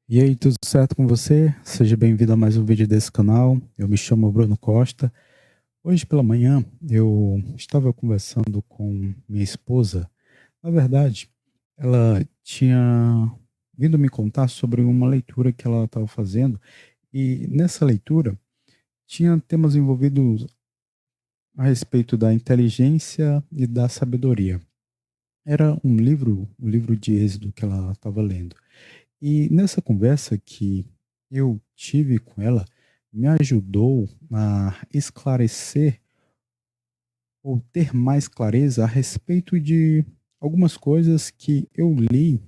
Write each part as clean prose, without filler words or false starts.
E aí, tudo certo com você? Seja bem-vindo a mais um vídeo desse canal. Eu me chamo Bruno Costa. Hoje pela manhã eu estava conversando com minha esposa. Na verdade, ela tinha vindo me contar sobre uma leitura que ela estava fazendo e nessa leitura tinha temas envolvidos a respeito da inteligência e da sabedoria. Era um livro de Êxodo que ela estava lendo. E nessa conversa que eu tive com ela, me ajudou a esclarecer ou ter mais clareza a respeito de algumas coisas que eu li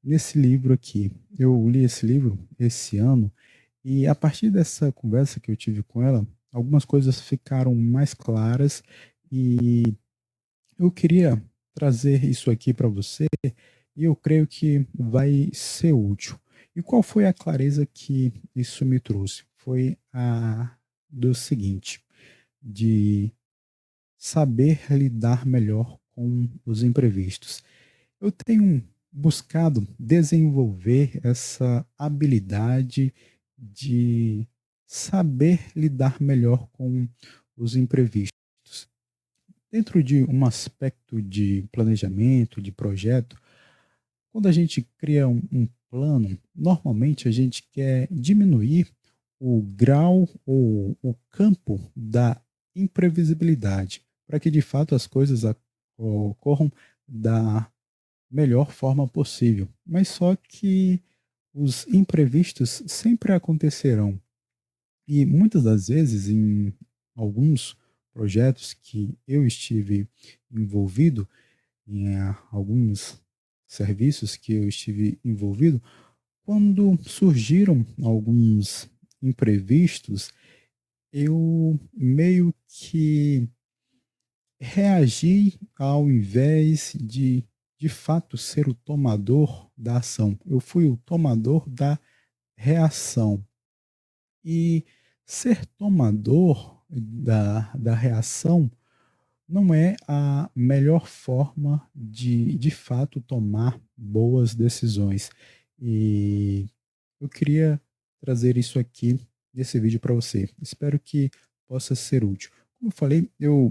nesse livro aqui. Eu li esse livro esse ano e a partir dessa conversa que eu tive com ela, algumas coisas ficaram mais claras e eu queria trazer isso aqui para você e eu creio que vai ser útil. E qual foi a clareza que isso me trouxe? Foi a do seguinte, de saber lidar melhor com os imprevistos. Eu tenho buscado desenvolver essa habilidade de saber lidar melhor com os imprevistos. Dentro de um aspecto de planejamento, de projeto, quando a gente cria um plano, normalmente a gente quer diminuir o grau ou o campo da imprevisibilidade, para que de fato as coisas ocorram da melhor forma possível. Mas só que os imprevistos sempre acontecerão. E muitas das vezes, em alguns projetos que eu estive envolvido, em alguns serviços que eu estive envolvido, quando surgiram alguns imprevistos, eu meio que reagi ao invés de fato ser o tomador da ação. Eu fui o tomador da reação. E ser tomador da reação não é a melhor forma de fato tomar boas decisões. E eu queria trazer isso aqui nesse vídeo para você. Espero que possa ser útil. Como eu falei, eu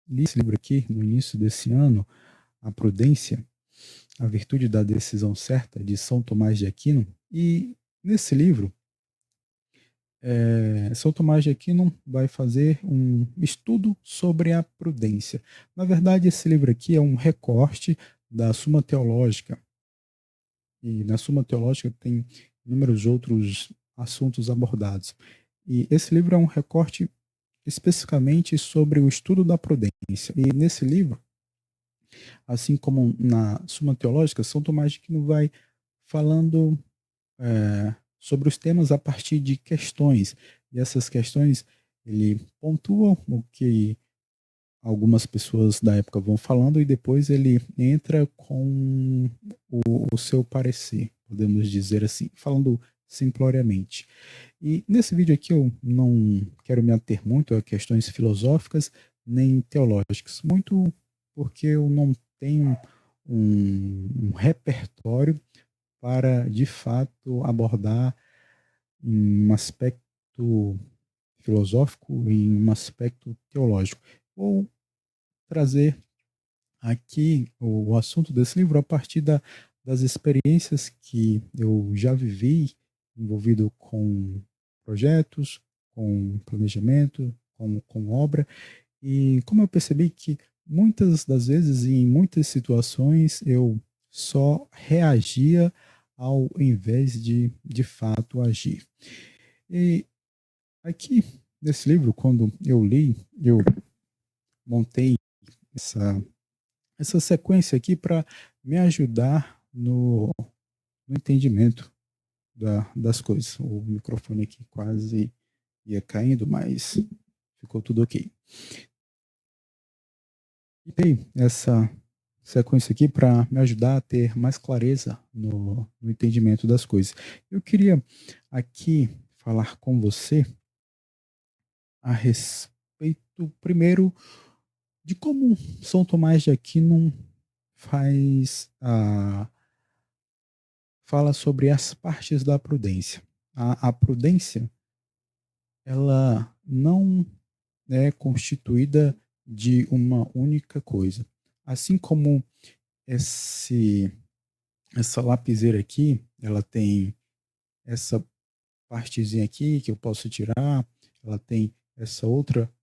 li esse livro aqui no início desse ano, A Prudência, a Virtude da Decisão Certa, de São Tomás de Aquino. E nesse livro, São Tomás de Aquino vai fazer um estudo sobre a prudência. Na verdade, esse livro aqui é um recorte da Suma Teológica, e na Suma Teológica tem inúmeros outros assuntos abordados. E esse livro é um recorte especificamente sobre o estudo da prudência. E nesse livro, assim como na Suma Teológica, São Tomás de Aquino vai falando sobre os temas a partir de questões. E essas questões ele pontua o que algumas pessoas da época vão falando e depois ele entra com o seu parecer, podemos dizer assim, falando simploriamente. E nesse vídeo aqui eu não quero me ater muito a questões filosóficas nem teológicas, muito porque eu não tenho um repertório para de fato abordar em um aspecto filosófico e em um aspecto teológico. Vou trazer aqui o assunto desse livro a partir das experiências que eu já vivi envolvido com projetos, com planejamento, com obra, e como eu percebi que muitas das vezes, em muitas situações, eu só reagia ao invés de fato agir. E aqui nesse livro, quando eu li, eu montei essa, essa sequência aqui para me ajudar no entendimento das coisas. O microfone aqui quase ia caindo, mas ficou tudo ok. E tem essa sequência aqui para me ajudar a ter mais clareza no entendimento das coisas. Eu queria aqui falar com você a respeito, primeiro, de como São Tomás de Aquino faz fala sobre as partes da prudência. A prudência, ela não é constituída de uma única coisa. Assim como esse, essa lapiseira aqui, ela tem essa partezinha aqui que eu posso tirar, ela tem essa outra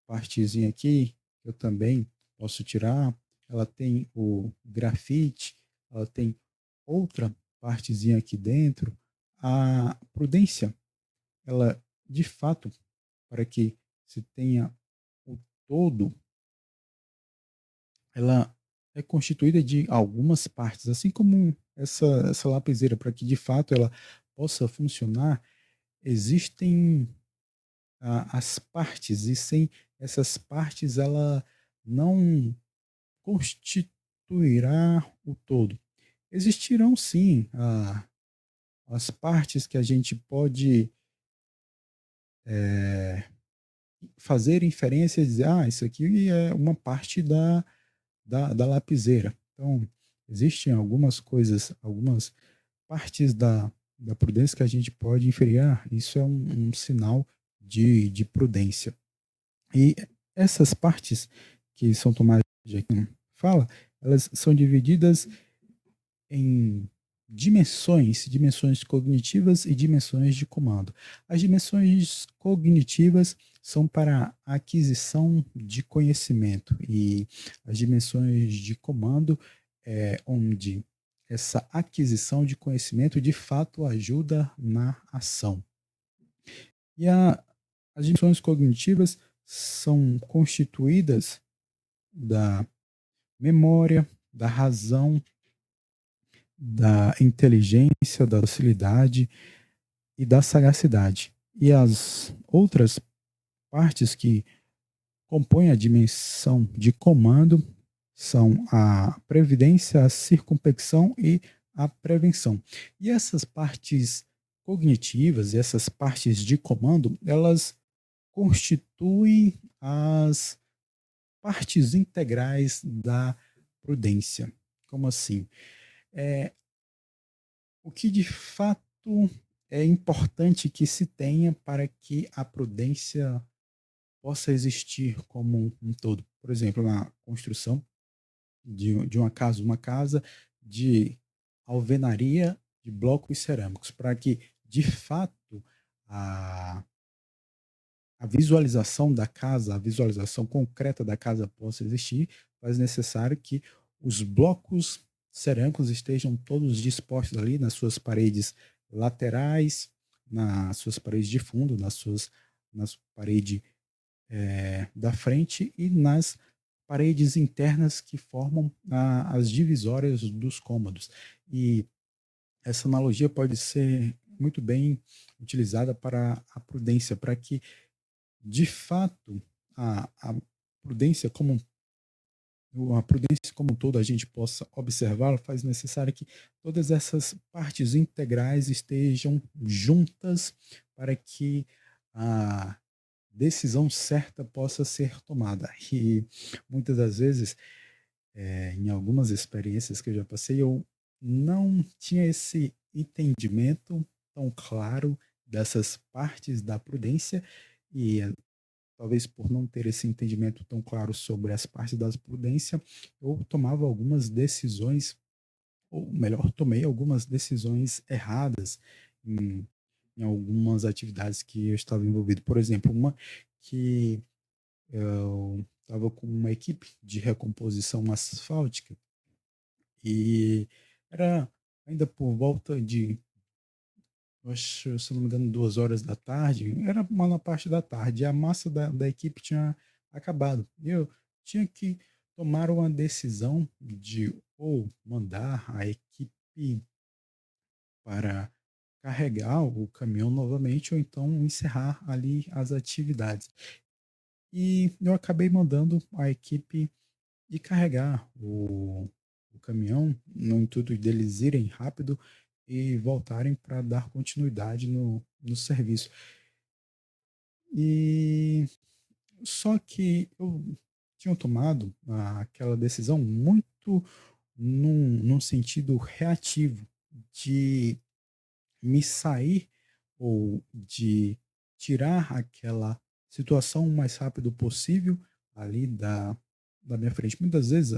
partezinha aqui que eu também posso tirar, ela tem o grafite, ela tem outra partezinha aqui dentro. A prudência, ela de fato, para que se tenha o todo, ela é constituída de algumas partes, assim como essa lapiseira, para que de fato ela possa funcionar, existem as partes, e sem essas partes ela não constituirá o todo. Existirão sim as partes que a gente pode fazer inferência e dizer, isso aqui é uma parte da lapiseira. Então, existem algumas coisas, algumas partes da prudência que a gente pode inferir, isso é um sinal de prudência. E essas partes que São Tomás de Aquino fala, elas são divididas em dimensões cognitivas e dimensões de comando. As dimensões cognitivas são para a aquisição de conhecimento e as dimensões de comando é onde essa aquisição de conhecimento de fato ajuda na ação. E as dimensões cognitivas são constituídas da memória, da razão, da inteligência, da docilidade e da sagacidade. E as outras partes que compõem a dimensão de comando são a previdência, a circunspecção e a prevenção. E essas partes cognitivas, essas partes de comando, elas constituem as partes integrais da prudência. Como assim? É, o que de fato é importante que se tenha para que a prudência possa existir como um todo. Por exemplo, na construção de uma casa de alvenaria de blocos cerâmicos, para que de fato a, a visualização da casa, a visualização concreta da casa possa existir, faz necessário que os blocos cerâmicos estejam todos dispostos ali nas suas paredes laterais, nas suas paredes de fundo, nas paredes da frente e nas paredes internas que formam as divisórias dos cômodos. E essa analogia pode ser muito bem utilizada para a prudência, para que de fato, a prudência como a prudência como um todo a gente possa observá-la, faz necessário que todas essas partes integrais estejam juntas para que a decisão certa possa ser tomada. E muitas das vezes, em algumas experiências que eu já passei, eu não tinha esse entendimento tão claro dessas partes da prudência e talvez por não ter esse entendimento tão claro sobre as partes da prudência, eu tomava algumas decisões, ou melhor, tomei algumas decisões erradas em, em algumas atividades que eu estava envolvido. Por exemplo, uma que eu estava com uma equipe de recomposição asfáltica e era ainda por volta de, eu acho, se não me engano, 2 horas da tarde, era uma na parte da tarde, e a massa da equipe tinha acabado. E eu tinha que tomar uma decisão de ou mandar a equipe para carregar o caminhão novamente, ou então encerrar ali as atividades. E eu acabei mandando a equipe ir carregar o caminhão, no intuito deles irem rápido e voltarem para dar continuidade no serviço. E só que eu tinha tomado aquela decisão muito num sentido reativo. de me sair ou de tirar aquela situação o mais rápido possível ali da minha frente. Muitas vezes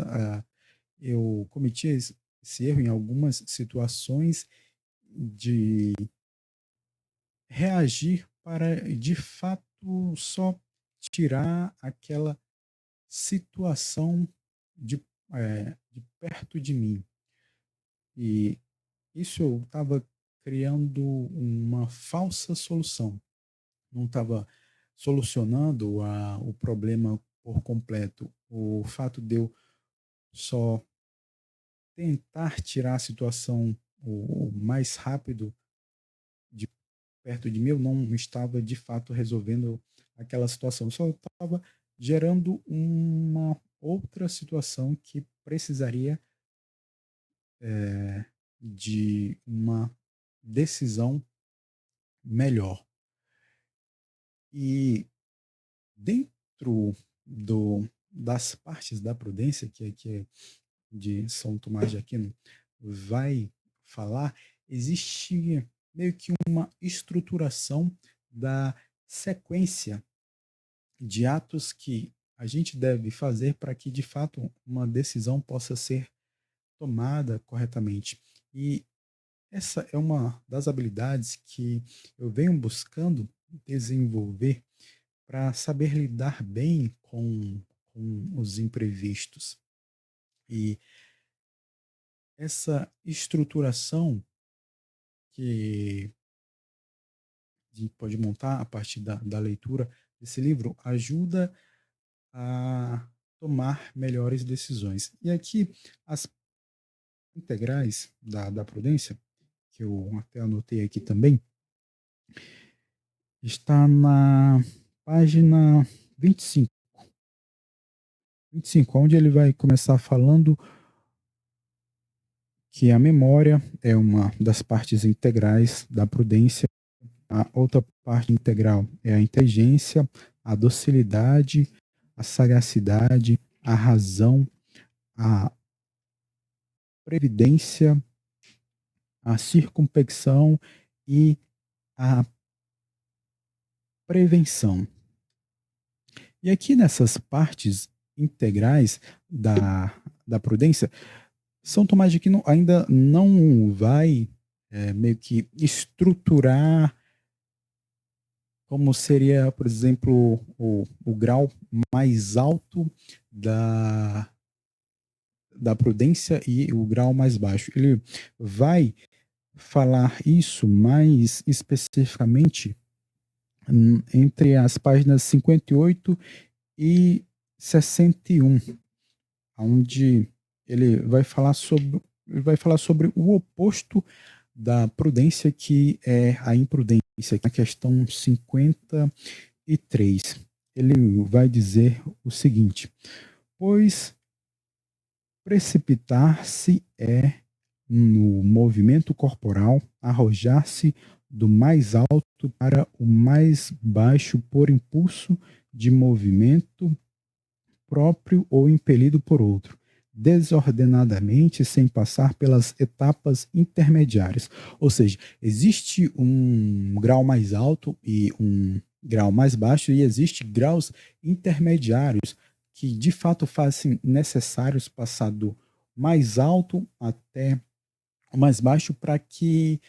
eu cometi esse erro em algumas situações de reagir para de fato só tirar aquela situação de, de perto de mim. E isso eu estava criando uma falsa solução. Não estava solucionando o problema por completo. O fato de eu só tentar tirar a situação o mais rápido de perto de mim, eu não estava de fato resolvendo aquela situação. Eu só estava gerando uma outra situação que precisaria de uma decisão melhor. E dentro das partes da prudência, que é de São Tomás de Aquino vai falar, existe meio que uma estruturação da sequência de atos que a gente deve fazer para que, de fato, uma decisão possa ser tomada corretamente. E essa é uma das habilidades que eu venho buscando desenvolver para saber lidar bem com os imprevistos. E essa estruturação que a gente pode montar a partir da leitura desse livro ajuda a tomar melhores decisões. E aqui, as integrais da prudência, que eu até anotei aqui também, está na página 25, onde ele vai começar falando que a memória é uma das partes integrais da prudência. A outra parte integral é a inteligência, a docilidade, a sagacidade, a razão, a previdência, a circunspecção e a prevenção. E aqui nessas partes integrais da prudência, São Tomás de Aquino ainda não vai meio que estruturar como seria, por exemplo, o grau mais alto da prudência e o grau mais baixo. Ele vai falar isso mais especificamente entre as páginas 58 e 61, onde ele vai falar sobre o oposto da prudência, que é a imprudência, na questão 53. Ele vai dizer o seguinte: pois precipitar-se é, no movimento corporal, arrojar-se do mais alto para o mais baixo por impulso de movimento próprio ou impelido por outro, desordenadamente, sem passar pelas etapas intermediárias. Ou seja, existe um grau mais alto e um grau mais baixo, e existe graus intermediários que de fato fazem necessários passar do mais alto até o mais baixo para que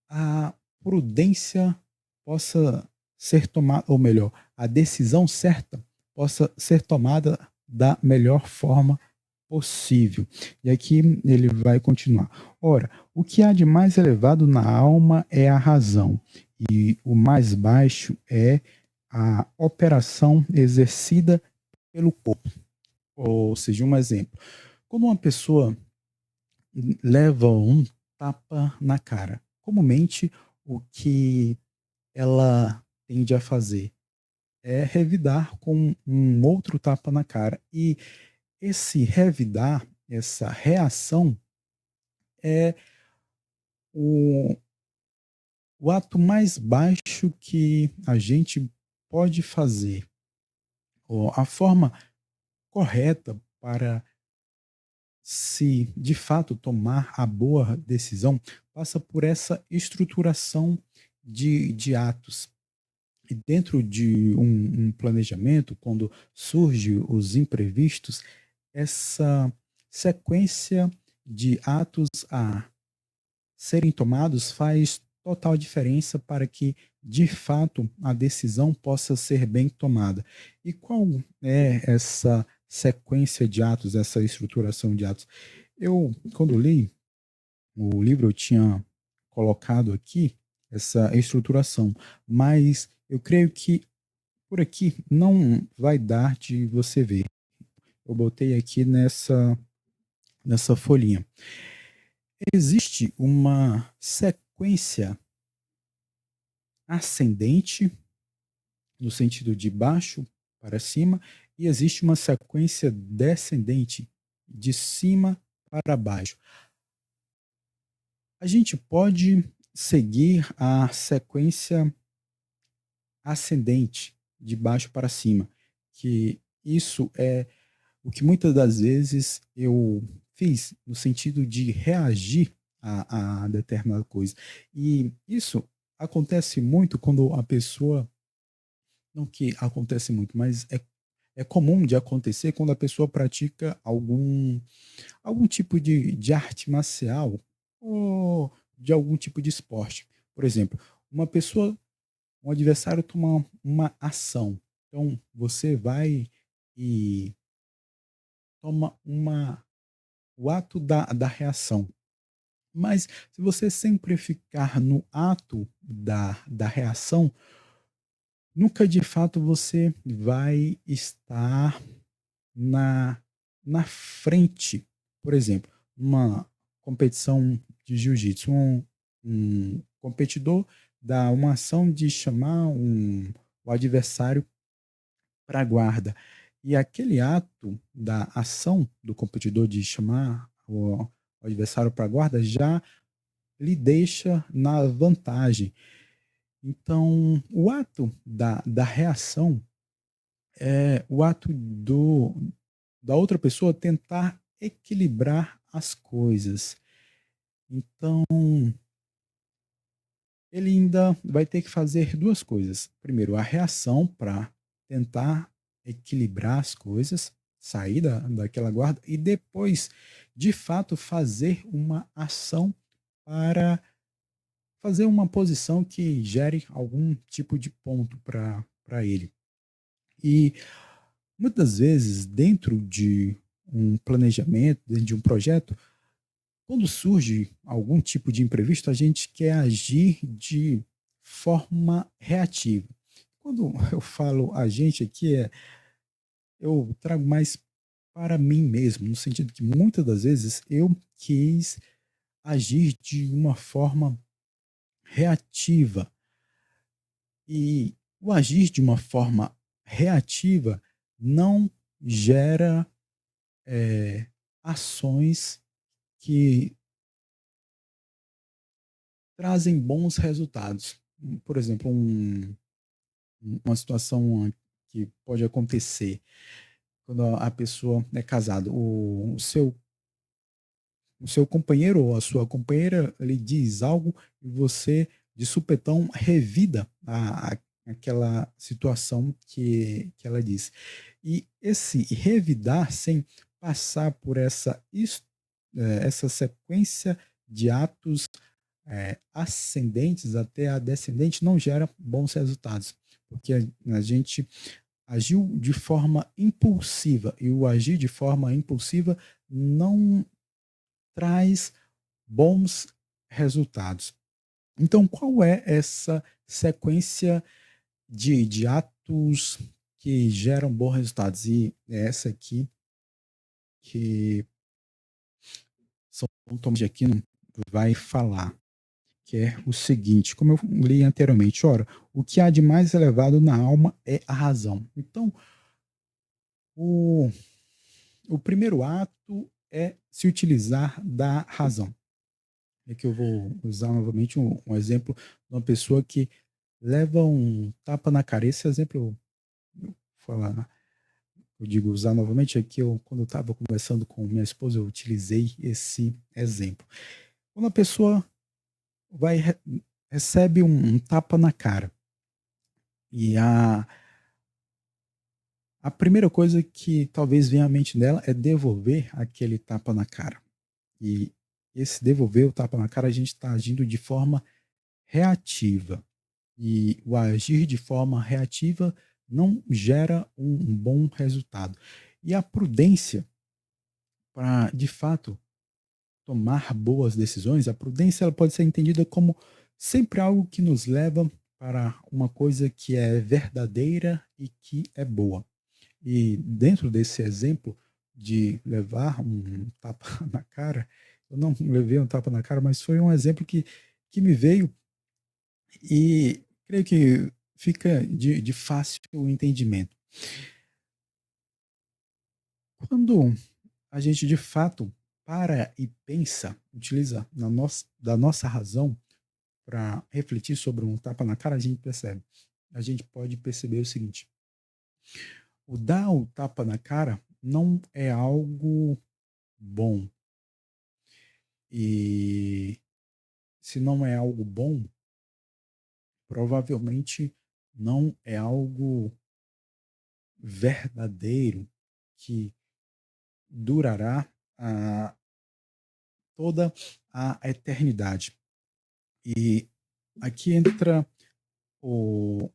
a prudência possa ser tomada, ou melhor, a decisão certa possa ser tomada da melhor forma possível. E aqui ele vai continuar. Ora, o que há de mais elevado na alma é a razão, e o mais baixo é a operação exercida pelo corpo. Ou seja, um exemplo. Quando uma pessoa leva um tapa na cara, comumente o que ela tende a fazer é revidar com um outro tapa na cara. E esse revidar, essa reação, é o, o ato mais baixo que a gente pode fazer. Ou a forma correta para, se de fato tomar a boa decisão, passa por essa estruturação de atos. E dentro de um planejamento, quando surgem os imprevistos, essa sequência de atos a serem tomados faz total diferença para que, de fato, a decisão possa ser bem tomada. E qual é essa sequência de atos, essa estruturação de atos? Eu, quando li o livro, eu tinha colocado aqui essa estruturação, mas eu creio que por aqui não vai dar de você ver. Eu botei aqui nessa folhinha. Existe uma sequência ascendente, no sentido de baixo para cima, e existe uma sequência descendente, de cima para baixo. A gente pode seguir a sequência ascendente, de baixo para cima, que isso é o que muitas das vezes eu fiz no sentido de reagir a determinada coisa. E isso acontece muito quando a pessoa, não que acontece muito, mas é comum de acontecer quando a pessoa pratica algum tipo de arte marcial ou de algum tipo de esporte. Por exemplo, uma pessoa, um adversário toma uma ação. Então, você vai e toma o ato da reação. Mas se você sempre ficar no ato da reação, nunca de fato você vai estar na, na frente. Por exemplo, uma competição de jiu-jitsu, um competidor dá uma ação de chamar o adversário para a guarda. E aquele ato da ação do competidor de chamar o adversário para a guarda já lhe deixa na vantagem. Então, o ato da reação é o ato da outra pessoa tentar equilibrar as coisas. Então, ele ainda vai ter que fazer duas coisas. Primeiro, a reação para tentar equilibrar as coisas, sair daquela guarda, e depois, de fato, fazer uma ação para fazer uma posição que gere algum tipo de ponto para ele. E muitas vezes, dentro de um planejamento, dentro de um projeto, quando surge algum tipo de imprevisto, a gente quer agir de forma reativa. Quando eu falo a gente aqui, eu trago mais para mim mesmo, no sentido que muitas das vezes eu quis agir de uma forma reativa. E o agir de uma forma reativa não gera ações que trazem bons resultados. Por exemplo, uma situação que pode acontecer quando a pessoa é casada. O seu companheiro ou a sua companheira lhe diz algo e você, de supetão, revida aquela situação que ela disse. E esse revidar sem passar por essa sequência de atos ascendentes até a descendente não gera bons resultados, porque a gente agiu de forma impulsiva e o agir de forma impulsiva não traz bons resultados. Então, qual é essa sequência de atos que geram bons resultados? E é essa aqui que São Tomás de Aquino vai falar, que é o seguinte, como eu li anteriormente, ora, o que há de mais elevado na alma é a razão. Então, o, o primeiro ato é se utilizar da razão. É que eu vou usar novamente um exemplo de uma pessoa que leva um tapa na cara. Esse exemplo, eu, falar, eu digo usar novamente, é que quando eu estava conversando com minha esposa, eu utilizei esse exemplo. Quando a pessoa vai recebe um tapa na cara. E a primeira coisa que talvez venha à mente dela é devolver aquele tapa na cara. E esse devolver o tapa na cara, a gente está agindo de forma reativa. E o agir de forma reativa não gera um bom resultado. E a prudência, para de fato tomar boas decisões, a prudência ela pode ser entendida como sempre algo que nos leva para uma coisa que é verdadeira e que é boa. E dentro desse exemplo de levar um tapa na cara, eu não levei um tapa na cara, mas foi um exemplo que me veio e creio que fica de fácil entendimento. Quando a gente de fato para e pensa, utiliza da nossa razão para refletir sobre um tapa na cara, a gente percebe. A gente pode perceber o seguinte: o dar o tapa na cara não é algo bom. E se não é algo bom, provavelmente não é algo verdadeiro que durará a, toda a eternidade. E aqui entra o,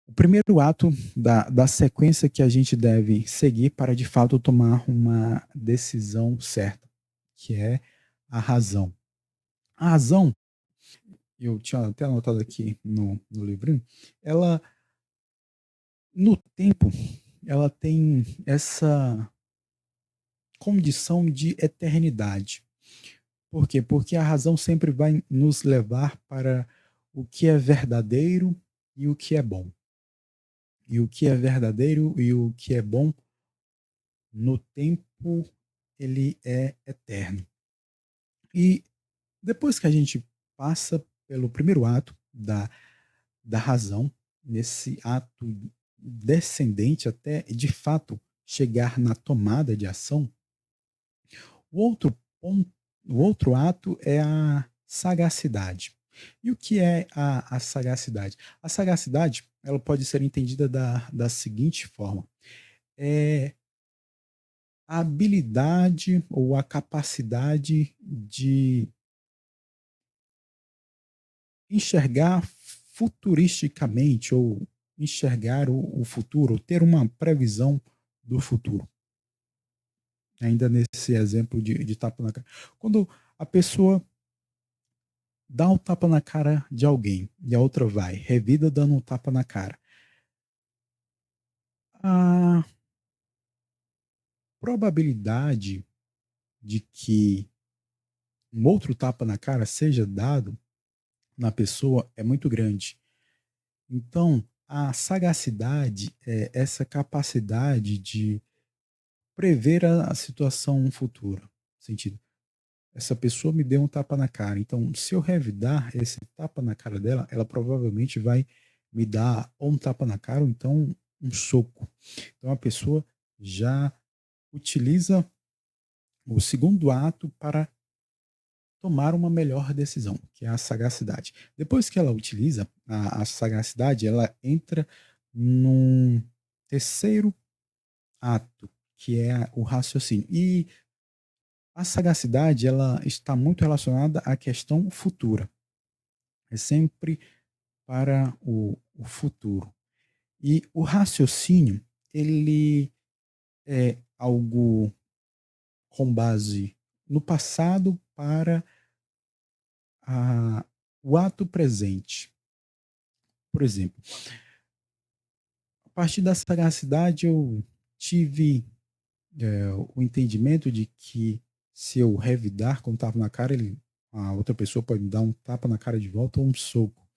o primeiro ato da sequência que a gente deve seguir para de fato tomar uma decisão certa, que é a razão. A razão, eu tinha até anotado aqui no livrinho, ela, no tempo, ela tem essa condição de eternidade. Por quê? Porque a razão sempre vai nos levar para o que é verdadeiro e o que é bom. E o que é verdadeiro e o que é bom no tempo, ele é eterno. E depois que a gente passa pelo primeiro ato da razão, nesse ato descendente até de fato chegar na tomada de ação, o outro ponto, o outro ato é a sagacidade. E o que é a sagacidade? A sagacidade ela pode ser entendida da seguinte forma: é a habilidade ou a capacidade de enxergar futuristicamente ou enxergar o futuro, ter uma previsão do futuro. Ainda nesse exemplo de tapa na cara. Quando a pessoa dá um tapa na cara de alguém e a outra vai, revida dando um tapa na cara. A probabilidade de que um outro tapa na cara seja dado na pessoa é muito grande. Então, a sagacidade é essa capacidade de prever a situação futura. Sentido, essa pessoa me deu um tapa na cara, então se eu revidar esse tapa na cara dela, ela provavelmente vai me dar ou um tapa na cara ou então um soco. Então a pessoa já utiliza o segundo ato para tomar uma melhor decisão, que é a sagacidade. Depois que ela utiliza a sagacidade, ela entra num terceiro ato, que é o raciocínio. E a sagacidade, ela está muito relacionada à questão futura. É sempre para o futuro. E o raciocínio, ele é algo com base no passado para o ato presente. Por exemplo, a partir da sagacidade eu tive o entendimento de que se eu revidar com um tapa na cara, a outra pessoa pode me dar um tapa na cara de volta ou um soco.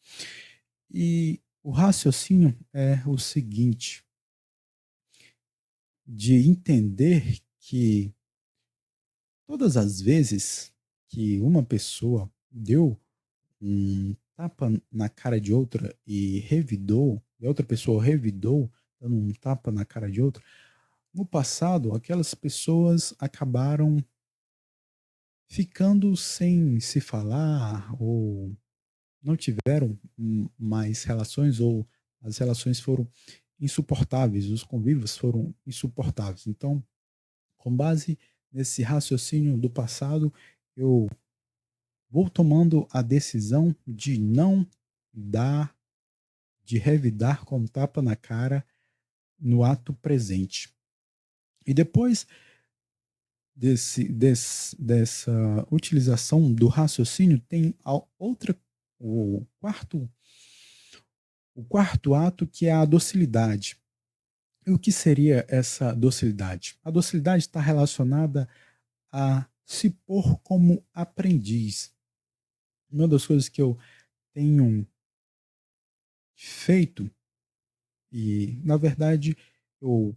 E o raciocínio é o seguinte, de entender que todas as vezes que uma pessoa deu um tapa na cara de outra e revidou, e a outra pessoa revidou, dando um tapa na cara de outra, no passado, aquelas pessoas acabaram ficando sem se falar ou não tiveram mais relações ou as relações foram insuportáveis, os convívios foram insuportáveis. Então, com base nesse raciocínio do passado, eu vou tomando a decisão de não dar, de revidar com tapa na cara no ato presente. E depois dessa utilização do raciocínio, tem a outra, o quarto, o quarto ato, que é a docilidade. E o que seria essa docilidade? A docilidade está relacionada a se pôr como aprendiz. Uma das coisas que eu tenho feito, e na verdade eu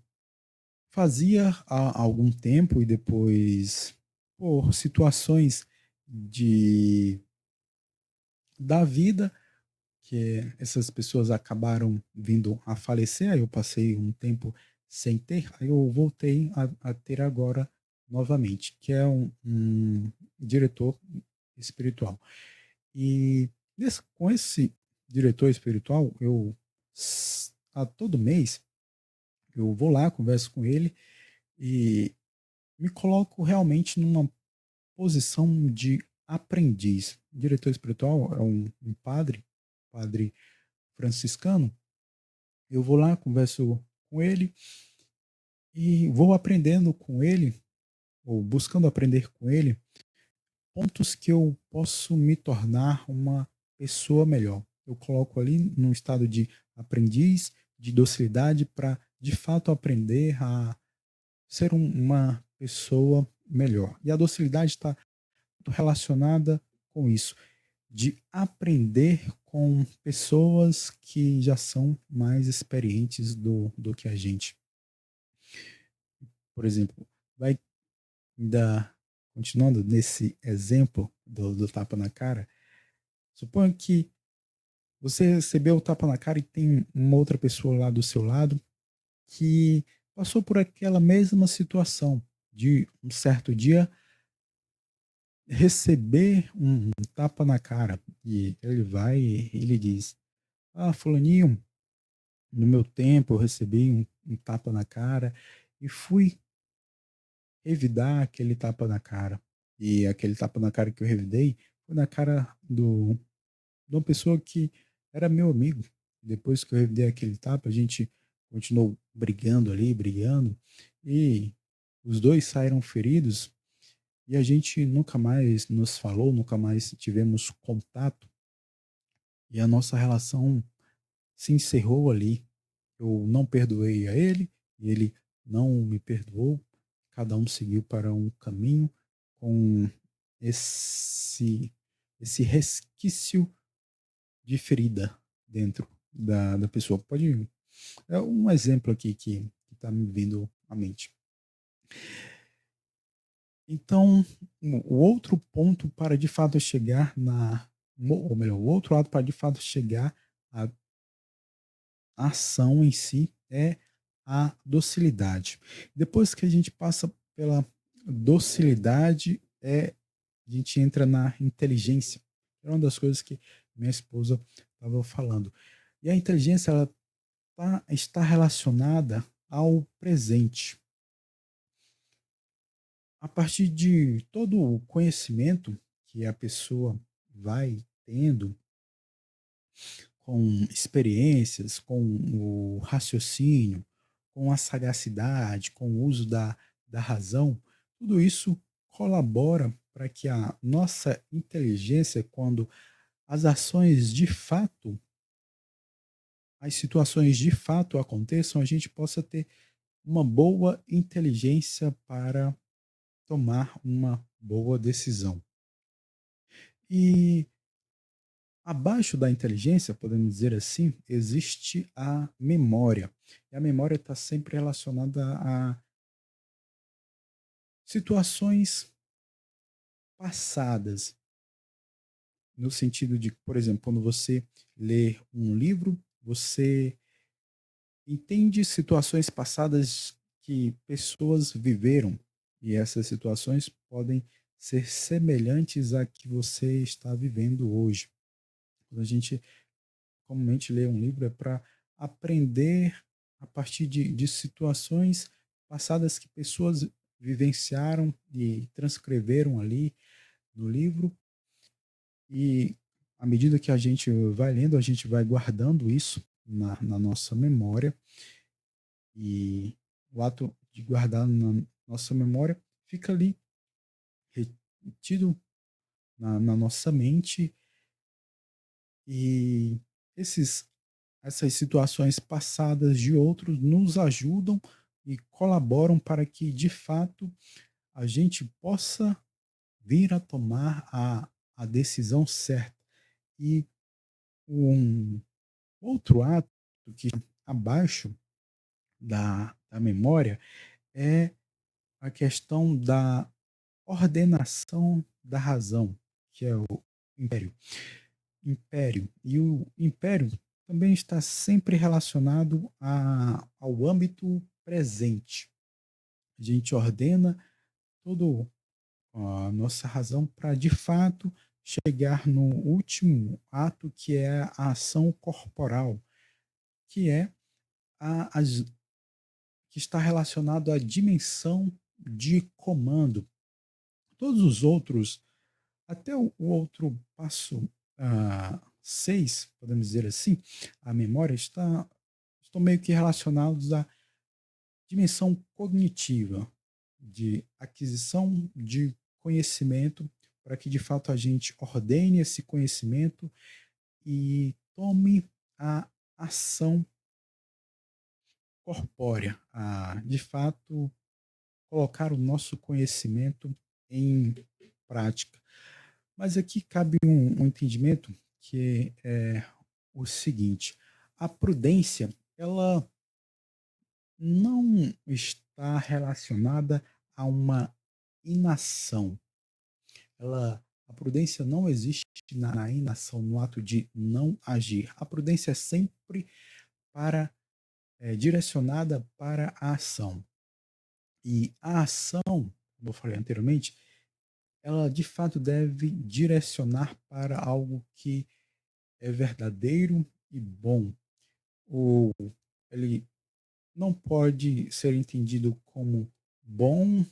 fazia há algum tempo e depois, por situações de da vida, que essas pessoas acabaram vindo a falecer, aí eu passei um tempo sem ter, aí eu voltei a ter agora novamente, que é um diretor espiritual. E com esse diretor espiritual, a todo mês eu vou lá, converso com ele e me coloco realmente numa posição de aprendiz. O diretor espiritual é um padre franciscano. Eu vou lá, converso com ele e vou aprendendo com ele, ou buscando aprender com ele, pontos que eu posso me tornar uma pessoa melhor. Eu coloco ali num estado de aprendiz, de docilidade, para de fato aprender a ser uma pessoa melhor. E a docilidade está relacionada com isso, de aprender com pessoas que já são mais experientes do que a gente. Por exemplo, vai ainda continuando nesse exemplo do tapa na cara, suponha que você recebeu o tapa na cara e tem uma outra pessoa lá do seu lado que passou por aquela mesma situação de um certo dia receber um tapa na cara e ele vai e ele diz: "Ah, fulaninho, no meu tempo eu recebi um tapa na cara e fui revidar aquele tapa na cara. E aquele tapa na cara que eu revidei foi na cara de uma pessoa que era meu amigo. Depois que eu revidei aquele tapa, a gente continuou brigando ali, brigando, e os dois saíram feridos e a gente nunca mais nos falou, nunca mais tivemos contato e a nossa relação se encerrou ali. Eu não perdoei a ele e ele não me perdoou. Cada um seguiu para um caminho com esse, esse resquício de ferida dentro da pessoa. Pode. É um exemplo aqui que está me vindo à mente. Então, o outro ponto para de fato chegar ou melhor, o outro lado para de fato chegar à ação em si é a docilidade. Depois que a gente passa pela docilidade, a gente entra na inteligência. É uma das coisas que minha esposa estava falando. E a inteligência ela está relacionada ao presente. A partir de todo o conhecimento que a pessoa vai tendo, com experiências, com o raciocínio, com a sagacidade, com o uso da razão, tudo isso colabora para que a nossa inteligência, quando as ações de fato, as situações de fato aconteçam, a gente possa ter uma boa inteligência para tomar uma boa decisão. E abaixo da inteligência, podemos dizer assim, existe a memória. E a memória está sempre relacionada a situações passadas, no sentido de, por exemplo, quando você lê um livro, você entende situações passadas que pessoas viveram, e essas situações podem ser semelhantes a que você está vivendo hoje. Quando a gente comumente lê um livro é para aprender a partir de situações passadas que pessoas vivenciaram e transcreveram ali no livro, e à medida que a gente vai lendo, a gente vai guardando isso na nossa memória, e o ato de guardar na nossa memória fica ali retido na nossa mente, e esses essas situações passadas de outros nos ajudam e colaboram para que, de fato, a gente possa vir a tomar a decisão certa. E um outro ato que abaixo da memória é a questão da ordenação da razão, que é o império. Império. E o império também está sempre relacionado ao âmbito presente. A gente ordena toda a nossa razão para, de fato, chegar no último ato, que é a ação corporal, que é a que está relacionado à dimensão de comando. Todos os outros, até o outro passo 6, podemos dizer assim, a memória estão meio que relacionados à dimensão cognitiva, de aquisição de conhecimento, para que de fato a gente ordene esse conhecimento e tome a ação corpórea, a de fato colocar o nosso conhecimento em prática. Mas aqui cabe um entendimento que é o seguinte: a prudência, ela não está relacionada a uma inação. A prudência não existe na inação, no ato de não agir. A prudência é sempre para direcionada para a ação. E a ação, como eu falei anteriormente, ela de fato deve direcionar para algo que é verdadeiro e bom. Ou ele não pode ser entendido como bom,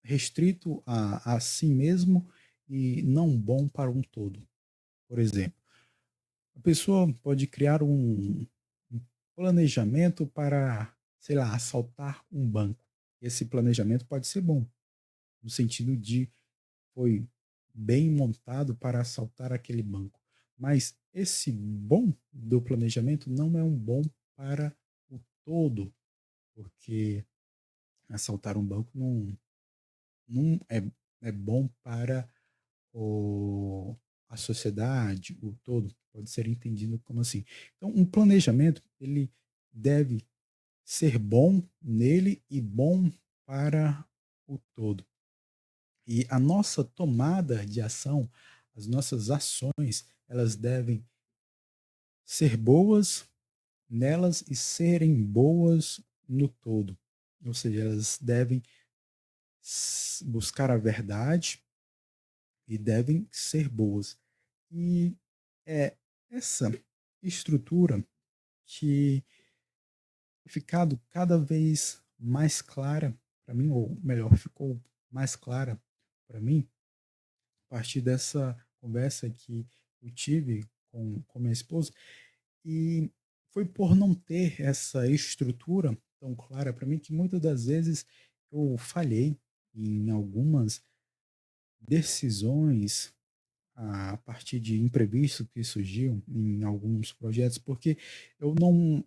restrito a si mesmo, e não bom para um todo. Por exemplo, a pessoa pode criar um planejamento para, sei lá, assaltar um banco. Esse planejamento pode ser bom, no sentido de foi bem montado para assaltar aquele banco. Mas esse bom do planejamento não é um bom para o todo, porque assaltar um banco não é bom para o, a sociedade, o todo. Pode ser entendido como assim. Então, um planejamento, ele deve ser bom nele e bom para o todo. E a nossa tomada de ação, as nossas ações, elas devem ser boas nelas e serem boas no todo. Ou seja, elas devem buscar a verdade e devem ser boas. E é essa estrutura que tem ficado cada vez mais clara para mim, ou melhor, ficou mais clara para mim a partir dessa conversa que eu tive com minha esposa, e foi por não ter essa estrutura tão clara para mim que muitas das vezes eu falhei em algumas decisões a partir de imprevistos que surgiam em alguns projetos, porque eu não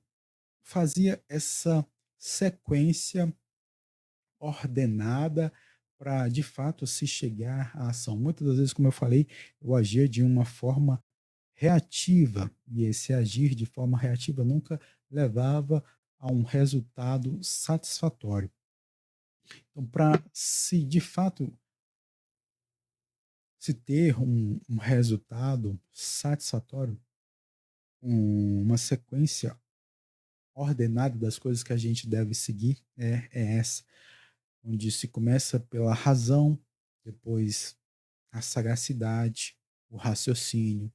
fazia essa sequência ordenada para de fato se chegar à ação. Muitas das vezes, como eu falei, eu agia de uma forma reativa, e esse agir de forma reativa nunca levava a um resultado satisfatório. Então, para se de fato se ter um resultado satisfatório, uma sequência ordenada das coisas que a gente deve seguir é essa, onde se começa pela razão, depois a sagacidade, o raciocínio,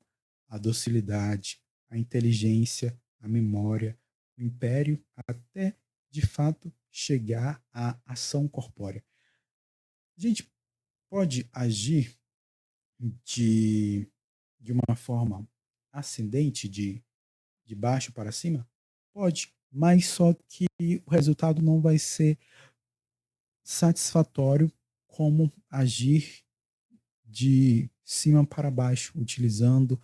a docilidade, a inteligência, a memória, o império, até de fato chegar à ação corpórea. A gente pode agir de, de uma forma ascendente, de baixo para cima? Pode, mas só que o resultado não vai ser satisfatório como agir de cima para baixo, utilizando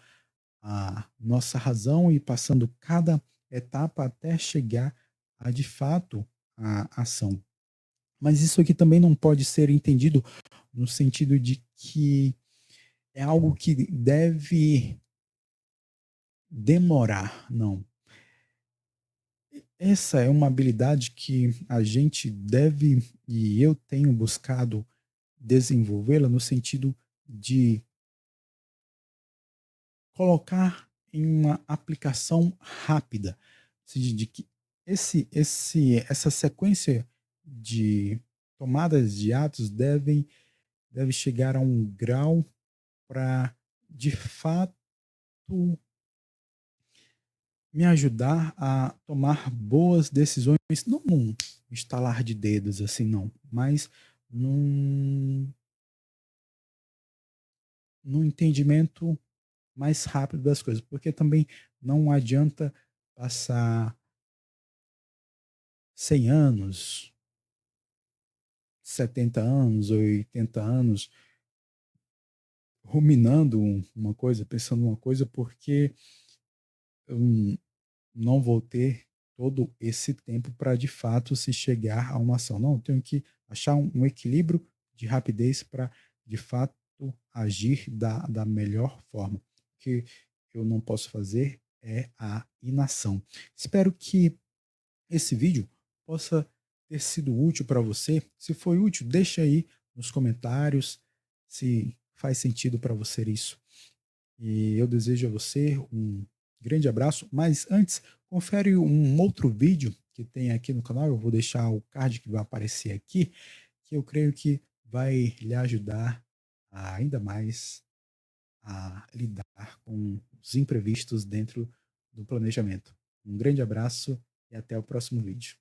a nossa razão e passando cada etapa até chegar a de fato a ação. Mas isso aqui também não pode ser entendido no sentido de que é algo que deve demorar, não. Essa é uma habilidade que a gente deve, e eu tenho buscado desenvolvê-la no sentido de colocar em uma aplicação rápida, ou seja, de que essa sequência de tomadas de atos deve chegar a um grau para, de fato, me ajudar a tomar boas decisões, não num estalar de dedos, assim, não, mas num, num entendimento mais rápido das coisas, porque também não adianta passar 100 anos, 70 anos, 80 anos ruminando uma coisa, pensando uma coisa, porque eu não vou ter todo esse tempo para de fato se chegar a uma ação. Não, eu tenho que achar um equilíbrio de rapidez para de fato agir da melhor forma. O que eu não posso fazer é a inação. Espero que esse vídeo possa ter sido útil para você. Se foi útil, deixa aí nos comentários se faz sentido para você isso. E eu desejo a você um grande abraço. Mas antes, confere um outro vídeo que tem aqui no canal. Eu vou deixar o card que vai aparecer aqui, que eu creio que vai lhe ajudar ainda mais a lidar com os imprevistos dentro do planejamento. Um grande abraço e até o próximo vídeo.